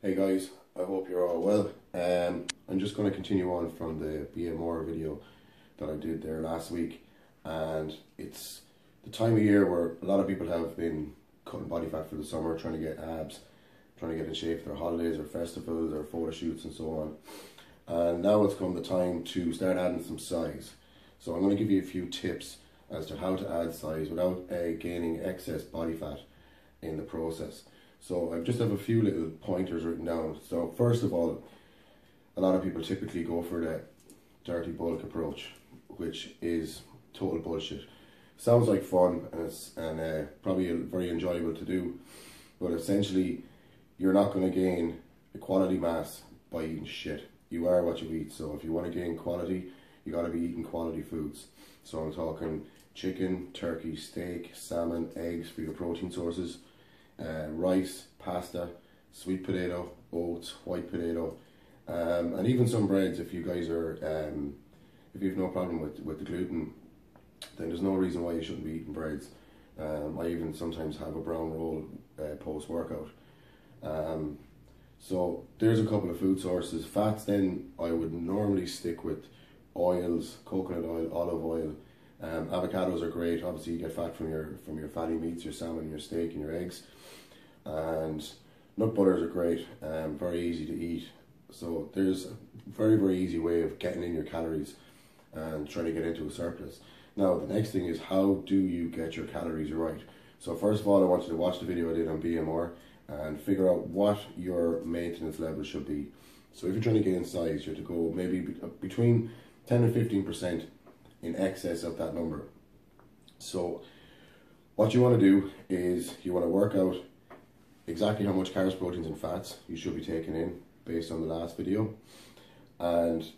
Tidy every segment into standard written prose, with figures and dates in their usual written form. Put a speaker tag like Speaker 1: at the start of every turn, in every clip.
Speaker 1: Hey guys, I hope you're all well. I'm just going to continue on from the BMR video that I did there last week, and it's the time of year where a lot of people have been cutting body fat for the summer, trying to get abs, trying to get in shape for their holidays or festivals or photo shoots and so on. And now it's come the time to start adding some size. So I'm going to give you a few tips as to how to add size without gaining excess body fat in the process. So I just have a few little pointers written down. So first of all, a lot of people typically go for the dirty bulk approach, which is total bullshit. Sounds like fun and it's probably very enjoyable to do, but essentially you're not going to gain a quality mass by eating shit. You are what you eat. So if you want to gain quality, you got to be eating quality foods. So I'm talking chicken, turkey, steak, salmon, eggs for your protein sources. Rice, pasta, sweet potato, oats, white potato, and even some breads. If you guys are, if you have no problem with the gluten, then there's no reason why you shouldn't be eating breads. I even sometimes have a brown roll post workout. So there's a couple of food sources. Fats, then I would normally stick with oils, coconut oil, olive oil. Avocados are great. Obviously you get fat from your fatty meats, your salmon, your steak and your eggs. And nut butters are great, very easy to eat. So there's a very easy way of getting in your calories and trying to get into a surplus. Now the next thing is, how do you get your calories right? So first of all, I want you to watch the video I did on BMR and figure out what your maintenance level should be. So if you're trying to gain size, you have to go maybe between 10 and 15% in excess of that number. So what you want to do is you want to work out exactly how much carbs, proteins and fats you should be taking in based on the last video, and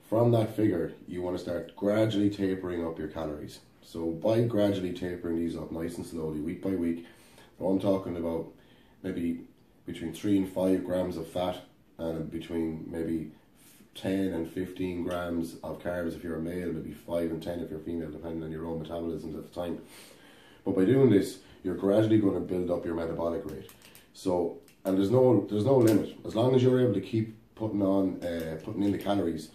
Speaker 1: from that figure you want to start gradually tapering up your calories. So by gradually tapering these up nice and slowly, week by week, I'm talking about maybe between 3 and 5 grams of fat and between maybe 10 and 15 grams of carbs if you're a male, maybe 5 and 10 if you're female, depending on your own metabolism at the time. But by doing this, you're gradually going to build up your metabolic rate. So, and there's no limit. As long as you're able to keep putting in the calories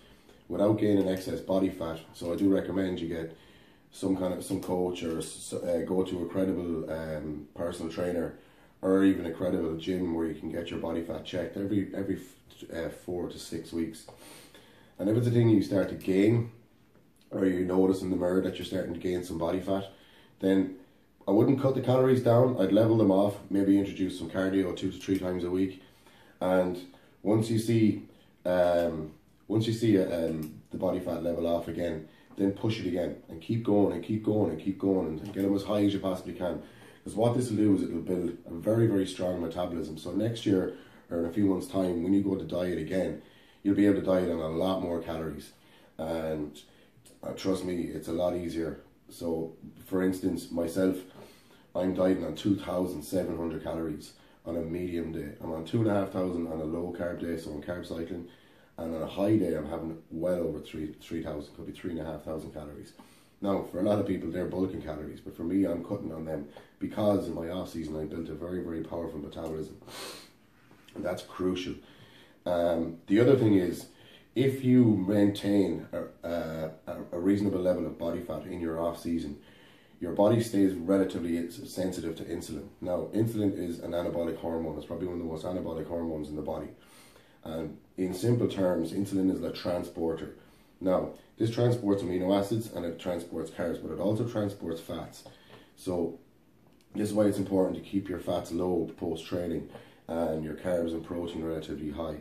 Speaker 1: without gaining excess body fat. So I do recommend you get some coach or go to a credible personal trainer, or even a credible gym where you can get your body fat checked every 4 to 6 weeks. And if it's a thing you start to gain, or you notice in the mirror that you're starting to gain some body fat, then I wouldn't cut the calories down. I'd level them off, maybe introduce some cardio 2 to 3 times a week. And once you see the body fat level off again, then push it again and keep going and keep going and keep going and get them as high as you possibly can. Because what this will do is it'll build a very strong metabolism. So next year or in a few months' time, when you go to diet again, you'll be able to diet on a lot more calories. And trust me, it's a lot easier. So for instance, myself, I'm dieting on 2,700 calories on a medium day. I'm on 2,500 on a low carb day, so I'm carb cycling. And on a high day, I'm having well over 3,000, could be 3,500 calories. Now, for a lot of people, they're bulking calories, but for me, I'm cutting on them because in my off season, I built a very powerful metabolism, and that's crucial. The other thing is, if you maintain a reasonable level of body fat in your off season, your body stays relatively sensitive to insulin. Now, insulin is an anabolic hormone. It's probably one of the most anabolic hormones in the body. And in simple terms, insulin is a transporter. Now, this transports amino acids and it transports carbs, but it also transports fats. So this is why it's important to keep your fats low post-training and your carbs and protein relatively high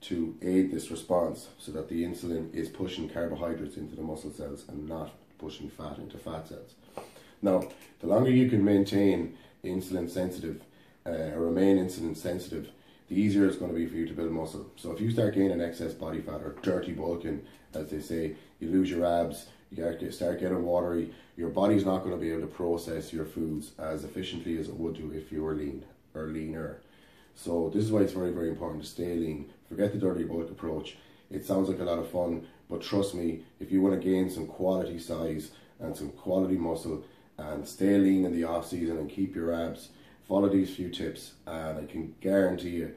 Speaker 1: to aid this response, so that the insulin is pushing carbohydrates into the muscle cells and not pushing fat into fat cells. Now, the longer you can maintain insulin sensitive or remain insulin sensitive, the easier it's going to be for you to build muscle. So if you start gaining excess body fat or dirty bulking, as they say, you lose your abs, you start getting watery, your body's not going to be able to process your foods as efficiently as it would do if you were lean or leaner. So this is why it's very important to stay lean. Forget the dirty bulk approach. It sounds like a lot of fun, but trust me, if you want to gain some quality size and some quality muscle and stay lean in the off season and keep your abs, follow these few tips and I can guarantee you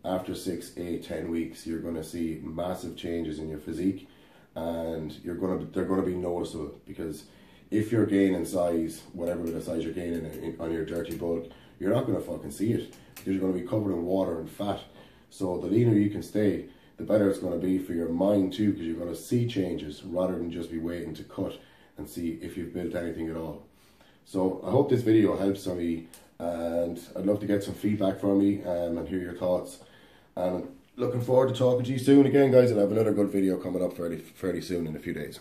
Speaker 1: after 6, 8, 10 weeks, you're going to see massive changes in your physique, and they're going to be noticeable, because if you're gaining size, whatever bit of size you're gaining on your dirty bulk, you're not going to fucking see it, because you're going to be covered in water and fat. So the leaner you can stay, the better it's going to be for your mind too, because you're going to see changes rather than just be waiting to cut and see if you've built anything at all. So I hope this video helps somebody, and I'd love to get some feedback from you and hear your thoughts. And looking forward to talking to you soon again, guys, and I have another good video coming up fairly soon in a few days.